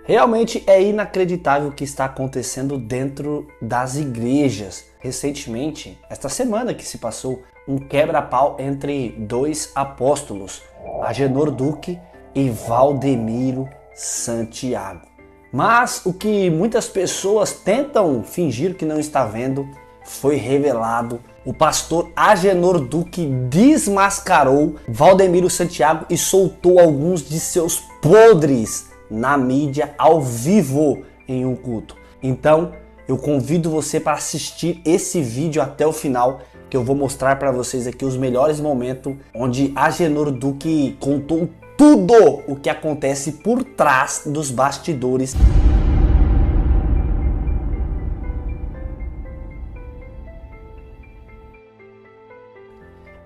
Realmente é inacreditável o que está acontecendo dentro das igrejas. Recentemente, esta semana que se passou, um quebra-pau entre dois apóstolos, Agenor Duque e Valdemiro Santiago. Mas o que muitas pessoas tentam fingir que não está vendo foi revelado. O pastor Agenor Duque desmascarou Valdemiro Santiago e soltou alguns de seus podres na mídia ao vivo em um culto. Então eu convido você para assistir esse vídeo até o final, que eu vou mostrar para vocês aqui os melhores momentos onde Agenor Duque contou tudo o que acontece por trás dos bastidores.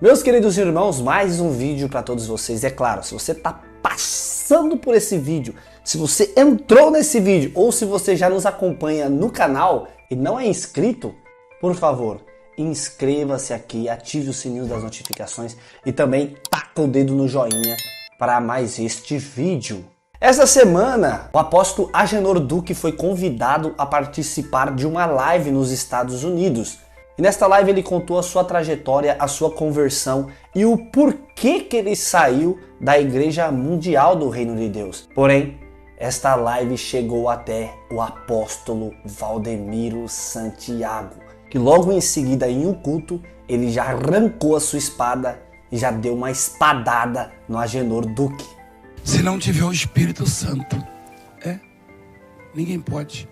Meus queridos irmãos, mais um vídeo para todos vocês. É claro, se você está passando por esse vídeo, se você entrou nesse vídeo ou se você já nos acompanha no canal e não é inscrito, por favor, inscreva-se aqui, ative o sininho das notificações e também taca o dedo no joinha para mais este vídeo. Essa semana, o apóstolo Agenor Duque foi convidado a participar de uma live nos Estados Unidos. E nesta live ele contou a sua trajetória, a sua conversão e o porquê que ele saiu da Igreja Mundial do Reino de Deus. Porém, esta live chegou até o apóstolo Valdemiro Santiago, que logo em seguida, em um culto, ele já arrancou a sua espada e já deu uma espadada no Agenor Duque. Se não tiver o Espírito Santo, ninguém pode.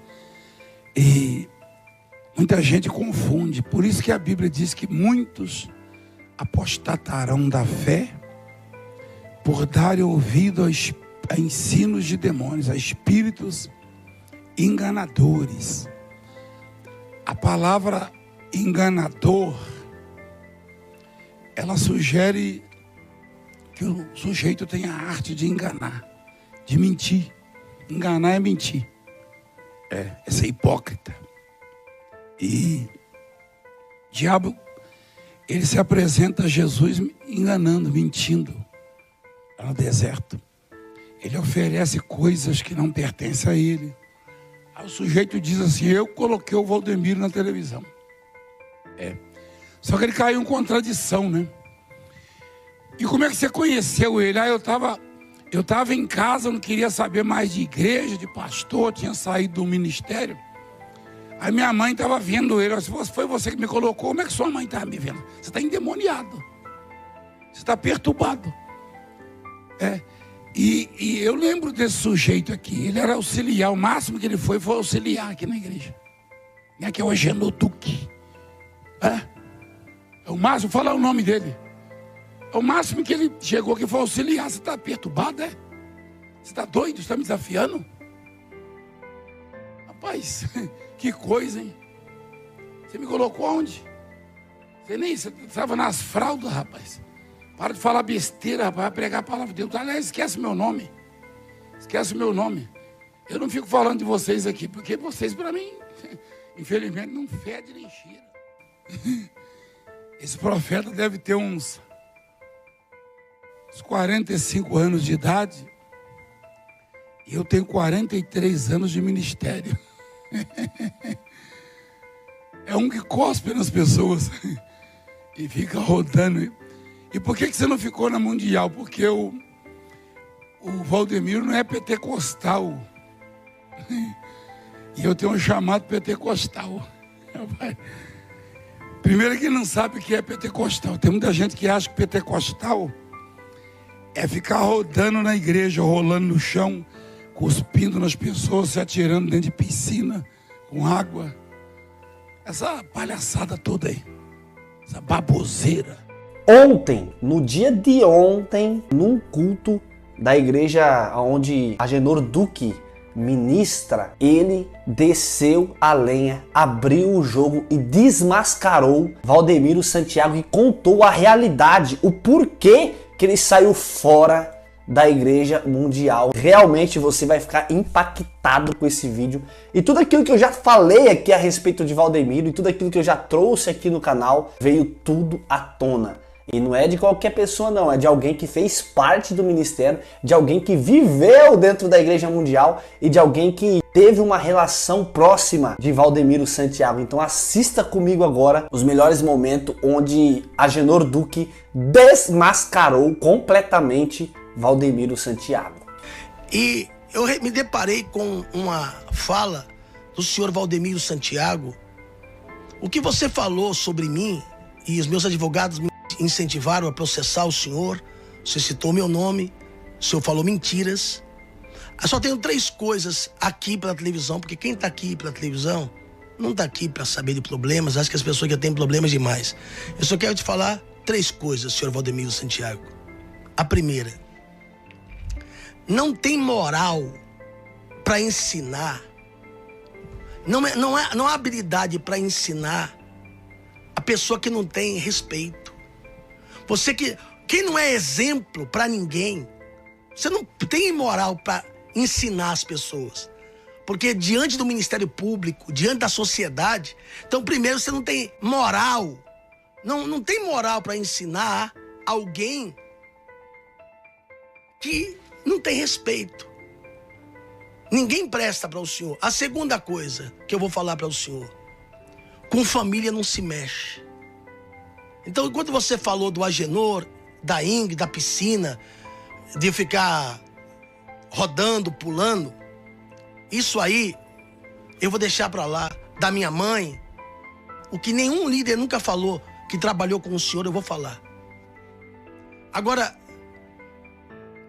E muita gente confunde, por isso que a Bíblia diz que muitos apostatarão da fé por darem ouvido a ensinos de demônios, a espíritos enganadores. A palavra enganador, ela sugere que o sujeito tem a arte de enganar, de mentir. Enganar é mentir. É ser hipócrita. E o diabo, ele se apresenta a Jesus enganando, mentindo no deserto. Ele oferece coisas que não pertencem a ele. Aí o sujeito diz assim: eu coloquei o Valdemiro na televisão. Só que ele caiu em contradição, né? E como é que você conheceu ele? Eu estava em casa, não queria saber mais de igreja, de pastor, tinha saído do ministério. Aí minha mãe estava vendo ele. Se foi você que me colocou, como é que sua mãe está me vendo? Você está endemoniado. Você está perturbado. E eu lembro desse sujeito aqui. Ele era auxiliar. O máximo que ele foi auxiliar aqui na igreja. Aqui é o Agenor Duque. É o máximo, falar o nome dele. É o máximo que ele chegou aqui, foi auxiliar. Você está perturbado, Você está doido? Você está me desafiando? Rapaz, que coisa, hein? Você me colocou onde? Você estava nas fraldas, rapaz. Para de falar besteira, rapaz. Vai pregar a palavra de Deus. Aliás, esquece meu nome. Esquece o meu nome. Eu não fico falando de vocês aqui, porque vocês, para mim, infelizmente, não fede nem cheira. Esse profeta deve ter uns 45 anos de idade. E eu tenho 43 anos de ministério. É um que cospe nas pessoas e fica rodando. E por que você não ficou na Mundial? Porque o Valdemiro não é pentecostal. E eu tenho um chamado pentecostal. Primeiro que ele não sabe o que é pentecostal. Tem muita gente que acha que pentecostal é ficar rodando na igreja, rolando no chão, cuspindo nas pessoas, se atirando dentro de piscina, com água. Essa palhaçada toda aí. Essa baboseira. Ontem, no dia de ontem, num culto da igreja onde Agenor Duque ministra, ele desceu a lenha, abriu o jogo e desmascarou Valdemiro Santiago e contou a realidade, o porquê que ele saiu fora da Igreja Mundial. Realmente você vai ficar impactado com esse vídeo. E tudo aquilo que eu já falei aqui a respeito de Valdemiro e tudo aquilo que eu já trouxe aqui no canal, veio tudo à tona. E não é de qualquer pessoa não, é de alguém que fez parte do ministério, de alguém que viveu dentro da Igreja Mundial e de alguém que teve uma relação próxima de Valdemiro Santiago. Então assista comigo agora os melhores momentos onde Agenor Duque desmascarou completamente Valdemiro Santiago. E eu me deparei com uma fala do senhor Valdemiro Santiago. O que você falou sobre mim, e os meus advogados me incentivaram a processar o senhor. Você citou meu nome, o senhor falou mentiras. Eu só tenho 3 coisas aqui pela televisão, porque quem está aqui pela televisão não está aqui para saber de problemas. Acho que as pessoas já têm problemas demais. Eu só quero te falar 3 coisas, senhor Valdemiro Santiago. A primeira: não tem moral para ensinar. Não há habilidade para ensinar a pessoa que não tem respeito. Quem não é exemplo para ninguém, você não tem moral para ensinar as pessoas. Porque diante do Ministério Público, diante da sociedade, então primeiro você não tem moral. Não tem moral para ensinar alguém que não tem respeito. Ninguém presta para o senhor. A segunda coisa que eu vou falar para o senhor: com família não se mexe. Então, enquanto você falou do Agenor, da Ingrid, da piscina, de ficar rodando, pulando, isso aí eu vou deixar para lá. Da minha mãe, o que nenhum líder nunca falou, que trabalhou com o senhor, eu vou falar. Agora,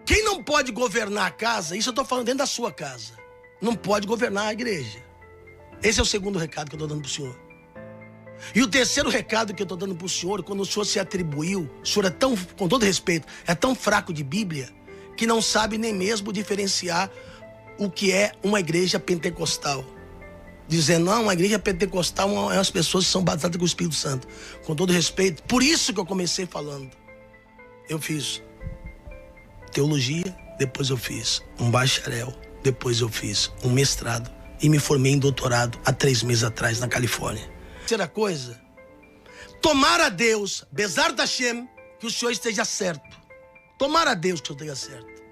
quem não pode governar a casa, isso eu estou falando dentro da sua casa, não pode governar a igreja. Esse é o segundo recado que eu estou dando para o senhor. E o terceiro recado que eu estou dando para o senhor: quando o senhor se atribuiu, o senhor é tão, com todo respeito, é tão fraco de Bíblia, que não sabe nem mesmo diferenciar o que é uma igreja pentecostal. Dizendo, não, uma igreja pentecostal é as pessoas que são batizadas com o Espírito Santo. Com todo respeito, por isso que eu comecei falando. Eu fiz teologia, depois eu fiz um bacharel, depois eu fiz um mestrado e me formei em doutorado há 3 meses atrás na Califórnia. Terceira coisa: tomar a Deus, Bezar Hashem, que o senhor esteja certo. Tomar a Deus que o senhor esteja certo.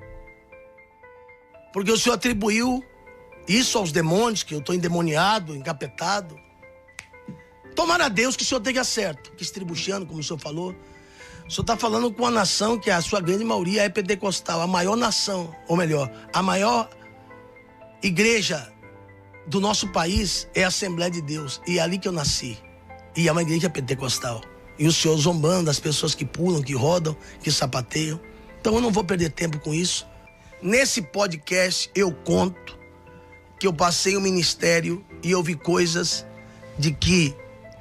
Porque o senhor atribuiu isso aos demônios, que eu estou endemoniado, encapetado. Tomar a Deus que o senhor esteja certo. Que estribuchando, como o senhor falou. O senhor está falando com uma nação que a sua grande maioria é pentecostal. A maior nação, ou melhor, a maior igreja do nosso país é a Assembleia de Deus. E é ali que eu nasci. E é uma igreja pentecostal. E o senhor zombando das pessoas que pulam, que rodam, que sapateiam. Então eu não vou perder tempo com isso. Nesse podcast eu conto que eu passei o ministério e eu vi coisas de que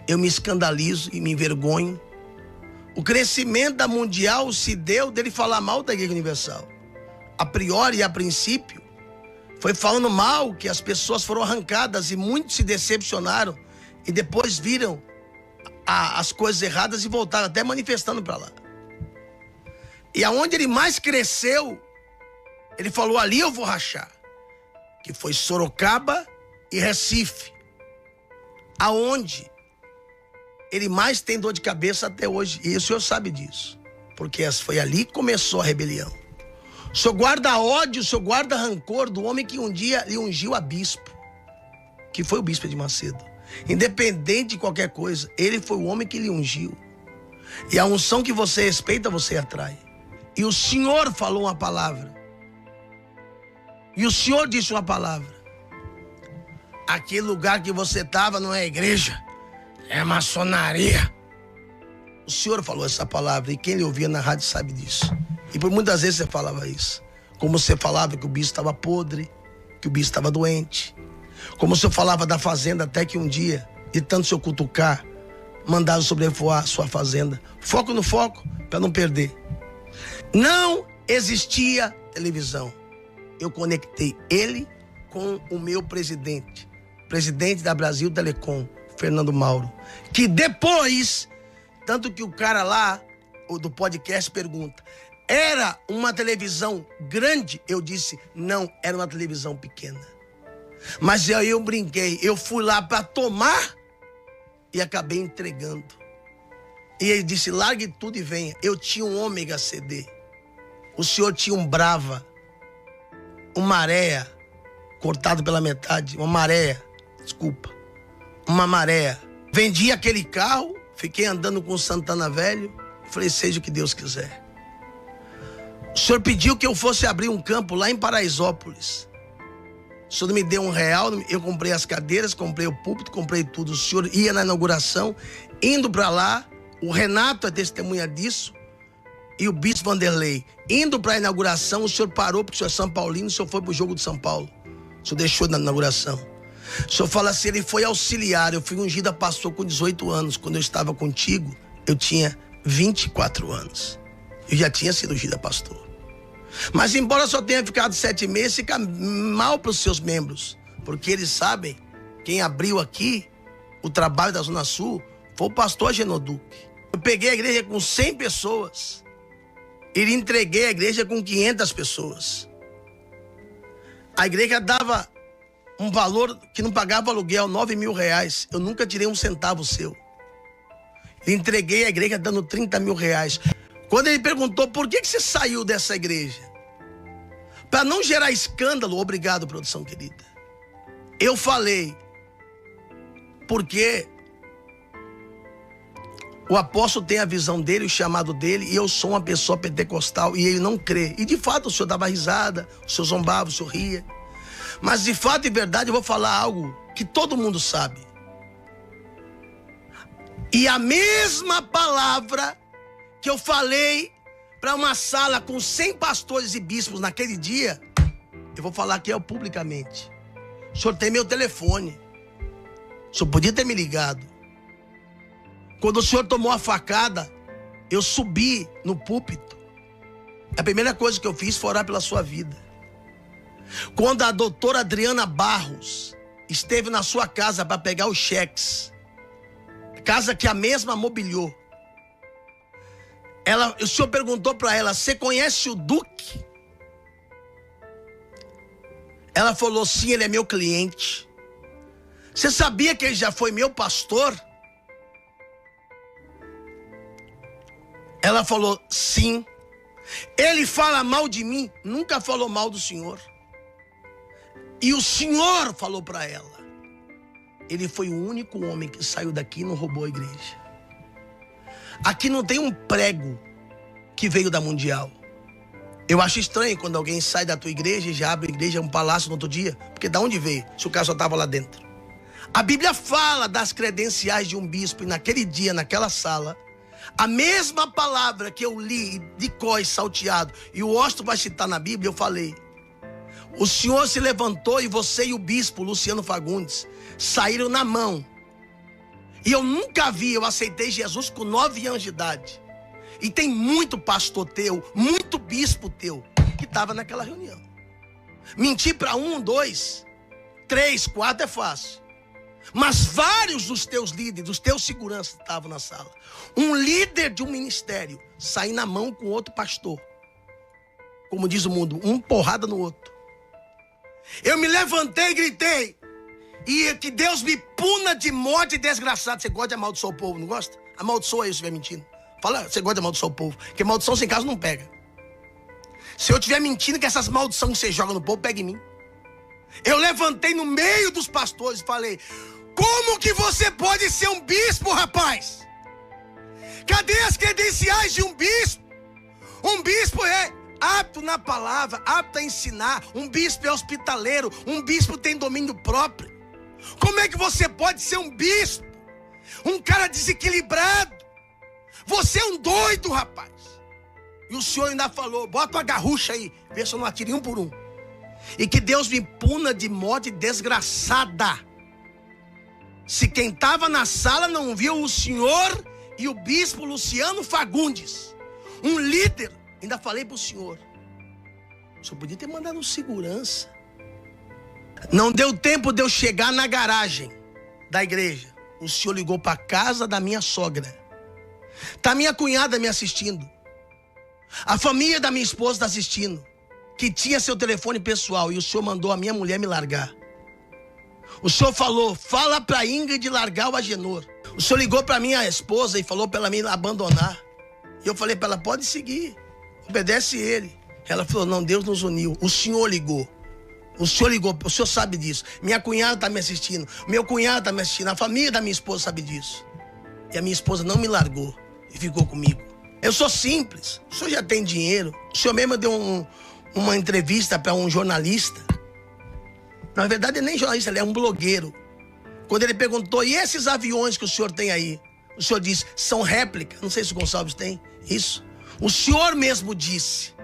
eu me escandalizo e me envergonho. O crescimento da Mundial se deu dele falar mal da Igreja Universal. A priori e a princípio, foi falando mal que as pessoas foram arrancadas e muitos se decepcionaram e depois viram as coisas erradas e voltaram até manifestando para lá. E aonde ele mais cresceu, ele falou, ali eu vou rachar. Que foi Sorocaba e Recife. Aonde ele mais tem dor de cabeça até hoje. E o senhor sabe disso. Porque foi ali que começou a rebelião. O senhor guarda ódio, o senhor guarda rancor do homem que um dia lhe ungiu a bispo. Que foi o bispo de Macedo. Independente de qualquer coisa, ele foi o homem que lhe ungiu. E a unção que você respeita, você atrai. E o senhor falou uma palavra. E o senhor disse uma palavra. Aquele lugar que você estava não é igreja, é maçonaria. O senhor falou essa palavra e quem lhe ouvia na rádio sabe disso. E por muitas vezes você falava isso. Como você falava que o bispo estava podre, que o bispo estava doente. Como o senhor falava da fazenda até que um dia, de tanto o senhor cutucar, mandaram sobrevoar a sua fazenda. Foco no foco, para não perder. Não existia televisão. Eu conectei ele com o meu presidente da Brasil Telecom, Fernando Mauro, que depois, tanto que o cara lá, o do podcast, pergunta, era uma televisão grande? Eu disse, não, era uma televisão pequena. Mas aí eu brinquei, eu fui lá para tomar e acabei entregando. E ele disse, largue tudo e venha. Eu tinha um ômega CD. O senhor tinha um Brava. Um Maré, cortado pela metade. Uma Maré, desculpa. Uma Maré. Vendi aquele carro, fiquei andando com o Santana velho. Falei, seja o que Deus quiser. O senhor pediu que eu fosse abrir um campo lá em Paraisópolis. O senhor me deu R$1, eu comprei as cadeiras, comprei o púlpito, comprei tudo. O senhor ia na inauguração, indo para lá, o Renato é testemunha disso, e o Bispo Vanderlei. Indo para a inauguração, o senhor parou, porque o senhor é São Paulino, o senhor foi para o jogo de São Paulo. O senhor deixou na inauguração. O senhor fala assim, ele foi auxiliar, eu fui ungido a pastor com 18 anos. Quando eu estava contigo, eu tinha 24 anos. Eu já tinha sido ungido a pastor. Mas embora só tenha ficado 7 meses, fica mal para os seus membros. Porque eles sabem, quem abriu aqui o trabalho da Zona Sul foi o pastor Genoduque. Eu peguei a igreja com 100 pessoas. E entreguei a igreja com 500 pessoas. A igreja dava um valor que não pagava aluguel, R$9.000. Eu nunca tirei um centavo seu. Entreguei a igreja dando R$30.000. Quando ele perguntou, por que você saiu dessa igreja? Para não gerar escândalo, obrigado, produção querida. Eu falei, porque o apóstolo tem a visão dele, o chamado dele, e eu sou uma pessoa pentecostal, e ele não crê. E de fato o senhor dava risada, o senhor zombava, o senhor ria. Mas de fato e verdade eu vou falar algo que todo mundo sabe. E a mesma palavra que eu falei para uma sala com 100 pastores e bispos naquele dia, eu vou falar aqui publicamente. O senhor tem meu telefone. O senhor podia ter me ligado. Quando o senhor tomou a facada, eu subi no púlpito. A primeira coisa que eu fiz foi orar pela sua vida. Quando a doutora Adriana Barros esteve na sua casa para pegar os cheques, casa que a mesma mobiliou, o senhor perguntou para ela, você conhece o Duque? Ela falou, sim, ele é meu cliente. Você sabia que ele já foi meu pastor? Ela falou, sim. Ele fala mal de mim? Nunca falou mal do senhor. E o senhor falou para ela. Ele foi o único homem que saiu daqui e não roubou a igreja. Aqui não tem um prego que veio da Mundial. Eu acho estranho quando alguém sai da tua igreja e já abre a igreja, um palácio no outro dia. Porque da onde veio? Se o cara só estava lá dentro. A Bíblia fala das credenciais de um bispo. E naquele dia, naquela sala, a mesma palavra que eu li de cós salteado, e o Osto vai citar na Bíblia, eu falei. O senhor se levantou e você e o bispo Luciano Fagundes saíram na mão. E eu nunca vi, eu aceitei Jesus com 9 anos de idade. E tem muito pastor teu, muito bispo teu, que estava naquela reunião. Mentir para 1, 2, 3, 4 é fácil. Mas vários dos teus líderes, dos teus seguranças estavam na sala. Um líder de um ministério sair na mão com outro pastor. Como diz o mundo, um porrada no outro. Eu me levantei e gritei. E que Deus me puna de morte desgraçado. Você gosta de amaldiçoar o povo, não gosta? Amaldiçoa aí se estiver mentindo. Fala, você gosta de amaldiçoar o povo. Porque maldição sem caso não pega. Se eu estiver mentindo, que essas maldições que você joga no povo, pega em mim. Eu levantei no meio dos pastores e falei, como que você pode ser um bispo, rapaz? Cadê as credenciais de um bispo? Um bispo é apto na palavra, apto a ensinar. Um bispo é hospitaleiro. Um bispo tem domínio próprio. Como é que você pode ser um bispo? Um cara desequilibrado. Você é um doido, rapaz. E o senhor ainda falou, bota uma garrucha aí, vê se eu não atiro um por um. E que Deus me puna de morte desgraçada. Se quem estava na sala não viu o senhor e o bispo Luciano Fagundes, um líder, ainda falei para o senhor podia ter mandado um segurança. Não deu tempo de eu chegar na garagem da igreja. O senhor ligou para a casa da minha sogra. Tá minha cunhada me assistindo. A família da minha esposa está assistindo. Que tinha seu telefone pessoal. E o senhor mandou a minha mulher me largar. O senhor falou, fala para Ingrid largar o Agenor. O senhor ligou para minha esposa e falou para ela me abandonar. E eu falei para ela, pode seguir, obedece ele. Ela falou, não, Deus nos uniu. O senhor ligou. O senhor ligou, o senhor sabe disso. Minha cunhada está me assistindo, meu cunhado está me assistindo, a família da minha esposa sabe disso. E a minha esposa não me largou e ficou comigo. Eu sou simples, o senhor já tem dinheiro. O senhor mesmo deu uma entrevista para um jornalista. Na verdade, ele nem jornalista, ele é um blogueiro. Quando ele perguntou, e esses aviões que o senhor tem aí? O senhor disse, são réplica. Não sei se o Gonçalves tem isso. O senhor mesmo disse,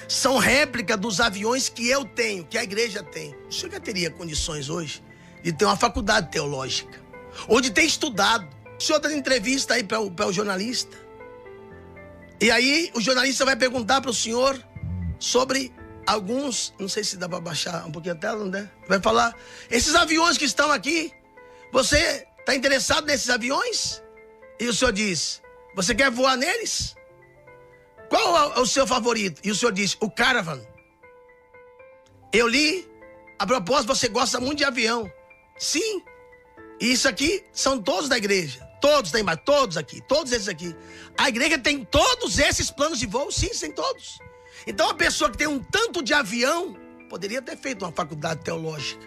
são réplica dos aviões que eu tenho, que a igreja tem. O senhor já teria condições hoje de ter uma faculdade teológica, ou de ter estudado. O senhor dá entrevista aí para o jornalista. E aí o jornalista vai perguntar para o senhor sobre alguns, não sei se dá para baixar um pouquinho a tela, não é? Vai falar, esses aviões que estão aqui, você está interessado nesses aviões? E o senhor diz, você quer voar neles? Qual é o seu favorito? E o senhor diz, o Caravan. Eu li, a propósito, você gosta muito de avião. Sim, e isso aqui são todos da igreja. Todos tem mais, todos aqui, todos esses aqui. A igreja tem todos esses planos de voo? Sim, tem todos. Então a pessoa que tem um tanto de avião poderia ter feito uma faculdade teológica.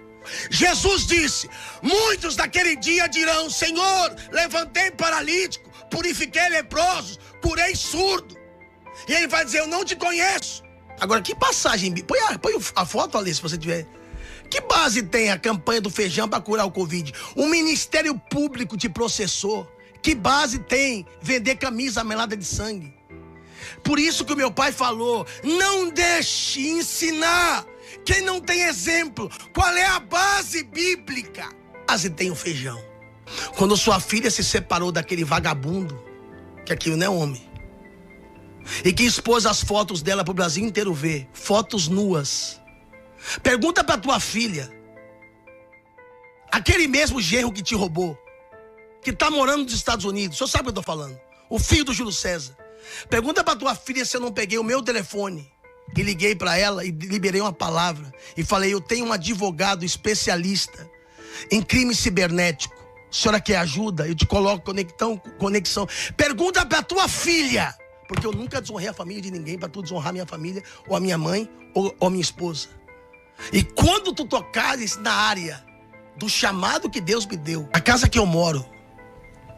Jesus disse, muitos daquele dia dirão, Senhor, levantei paralítico, purifiquei leprosos, curei surdo. E ele vai dizer, eu não te conheço. Agora, que passagem, põe a foto ali se você tiver. Que base tem a campanha do feijão para curar o Covid? O Ministério Público te processou. Que base tem vender camisa melada de sangue? Por isso que o meu pai falou, não deixe ensinar quem não tem exemplo. Qual é a base bíblica? A base tem o feijão. Quando sua filha se separou daquele vagabundo, que aquilo não é homem, e que expôs as fotos dela para o Brasil inteiro ver, fotos nuas. Pergunta para tua filha, aquele mesmo genro que te roubou, que está morando nos Estados Unidos, o senhor sabe o que eu estou falando, o filho do Júlio César. Pergunta para tua filha se eu não peguei o meu telefone e liguei para ela e liberei uma palavra e falei, eu tenho um advogado especialista em crime cibernético. A senhora quer ajuda? Eu te coloco conexão. Pergunta para tua filha, porque eu nunca desonrei a família de ninguém para tu desonrar minha família, ou a minha mãe, ou a minha esposa. E quando tu tocares na área do chamado que Deus me deu, a casa que eu moro,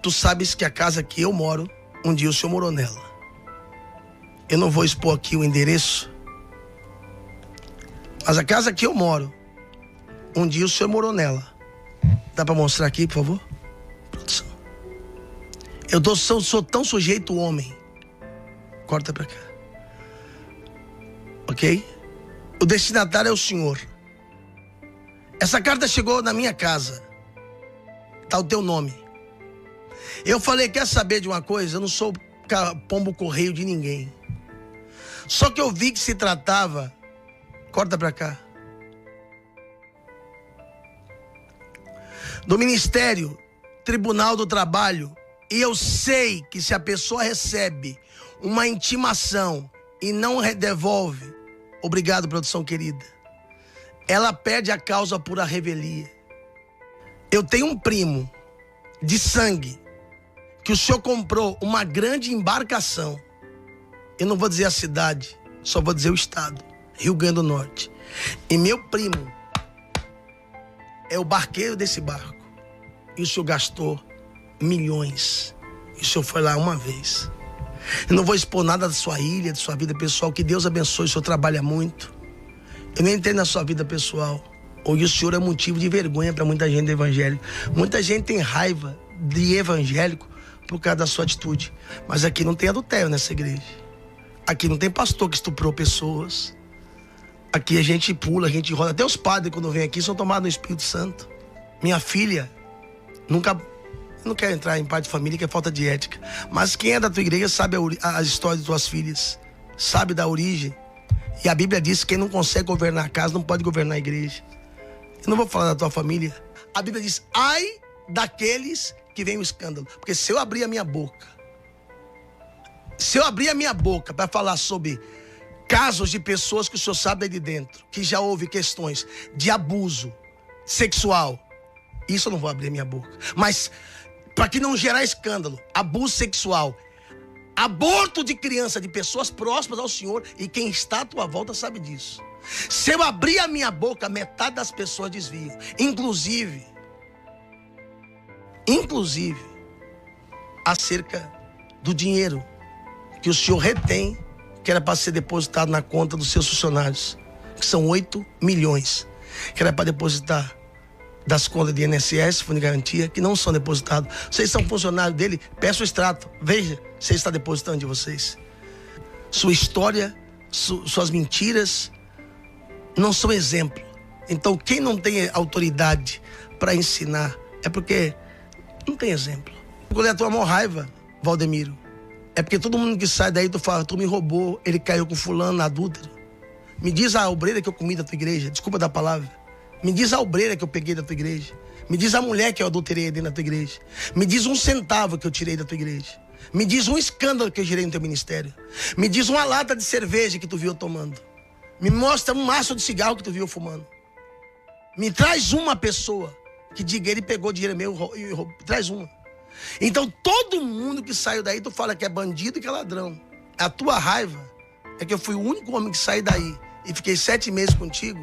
tu sabes que a casa que eu moro, um dia o senhor morou nela. Eu não vou expor aqui o endereço, mas a casa que eu moro, um dia o senhor morou nela. Dá para mostrar aqui, por favor? Produção. Sou tão sujeito homem. Corta para cá. Ok? O destinatário é o senhor. Essa carta chegou na minha casa. Tá o teu nome. Eu falei, quer saber de uma coisa? Eu não sou pombo correio de ninguém. Só que eu vi que se tratava... Corta para cá. Do Ministério Tribunal do Trabalho. E eu sei que se a pessoa recebe uma intimação e não devolve, obrigado, produção querida, ela perde a causa por a revelia. Eu tenho um primo de sangue que o senhor comprou uma grande embarcação. Eu não vou dizer a cidade, só vou dizer o estado, Rio Grande do Norte. E meu primo é o barqueiro desse barco. E o senhor gastou milhões. E o senhor foi lá uma vez. Eu não vou expor nada da sua ilha, da sua vida pessoal. Que Deus abençoe, o senhor trabalha muito. Eu nem entrei na sua vida pessoal. Hoje o senhor é motivo de vergonha para muita gente do evangélico. Muita gente tem raiva de evangélico por causa da sua atitude. Mas aqui não tem adultério nessa igreja. Aqui não tem pastor que estuprou pessoas. Aqui a gente pula, a gente roda. Até os padres, quando vêm aqui, são tomados no Espírito Santo. Minha filha nunca... Eu não quero entrar em parte de família, que é falta de ética. Mas quem é da tua igreja sabe a história de tuas filhas. Sabe da origem. E a Bíblia diz que quem não consegue governar a casa não pode governar a igreja. Eu não vou falar da tua família. A Bíblia diz, ai daqueles que vem o escândalo. Porque se eu abrir a minha boca, para falar sobre casos de pessoas que o senhor sabe aí de dentro, que já houve questões de abuso sexual, isso eu não vou abrir a minha boca. Mas para que não gerar escândalo, abuso sexual, aborto de criança, de pessoas próximas ao Senhor, e quem está à tua volta sabe disso. Se eu abrir a minha boca, metade das pessoas desviam. Inclusive, acerca do dinheiro que o Senhor retém, que era para ser depositado na conta dos seus funcionários, que são 8 milhões, que era para depositar das contas de INSS, Fundo de Garantia, que não são depositados. Vocês são funcionários dele, peça o extrato, veja se ele está depositando de vocês. Sua história, suas mentiras não são exemplo. Então quem não tem autoridade para ensinar é porque não tem exemplo. Qual é a tua maior raiva, Valdemiro? É porque todo mundo que sai daí, tu fala, tu me roubou, ele caiu com fulano, adúltero. Me diz a obreira que eu comi da tua igreja, desculpa da palavra. Me diz a obreira que eu peguei da tua igreja. Me diz a mulher que eu adulterei dentro da tua igreja. Me diz 1 centavo que eu tirei da tua igreja. Me diz um escândalo que eu gerei no teu ministério. Me diz uma lata de cerveja que tu viu tomando. Me mostra um maço de cigarro que tu viu fumando. Me traz uma pessoa que diga, ele pegou dinheiro meu e roubou. Traz uma. Então todo mundo que saiu daí, tu fala que é bandido e que é ladrão. A tua raiva é que eu fui o único homem que saí daí e fiquei 7 meses contigo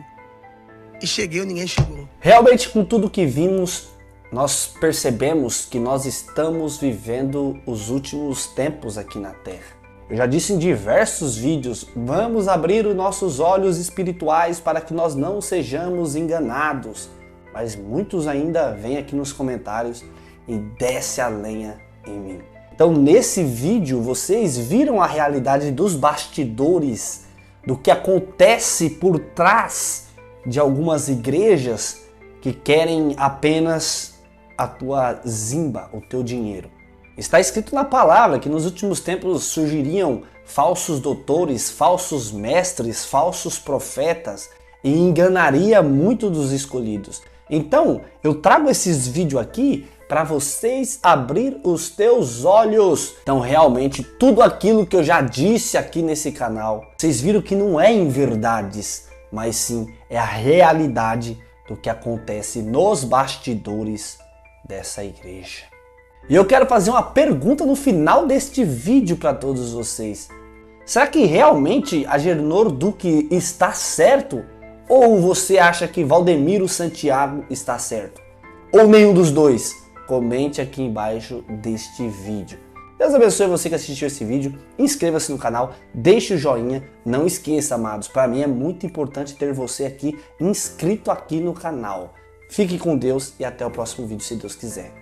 e cheguei e ninguém chegou. Realmente, com tudo que vimos, nós percebemos que nós estamos vivendo os últimos tempos aqui na Terra. Eu já disse em diversos vídeos, vamos abrir os nossos olhos espirituais para que nós não sejamos enganados. Mas muitos ainda vêm aqui nos comentários e desce a lenha em mim. Então nesse vídeo vocês viram a realidade dos bastidores, do que acontece por trás de algumas igrejas que querem apenas a tua zimba, o teu dinheiro. Está escrito na palavra que nos últimos tempos surgiriam falsos doutores, falsos mestres, falsos profetas e enganaria muito dos escolhidos. Então, eu trago esses vídeos aqui para vocês abrir os teus olhos. Então, realmente, tudo aquilo que eu já disse aqui nesse canal, vocês viram que não é em verdades, mas sim é a realidade do que acontece nos bastidores dessa igreja. E eu quero fazer uma pergunta no final deste vídeo para todos vocês. Será que realmente Agenor Duque está certo? Ou você acha que Valdemiro Santiago está certo? Ou nenhum dos dois? Comente aqui embaixo deste vídeo. Deus abençoe você que assistiu esse vídeo. Inscreva-se no canal, deixe o joinha. Não esqueça, amados, para mim é muito importante ter você aqui inscrito aqui no canal. Fique com Deus e até o próximo vídeo, se Deus quiser.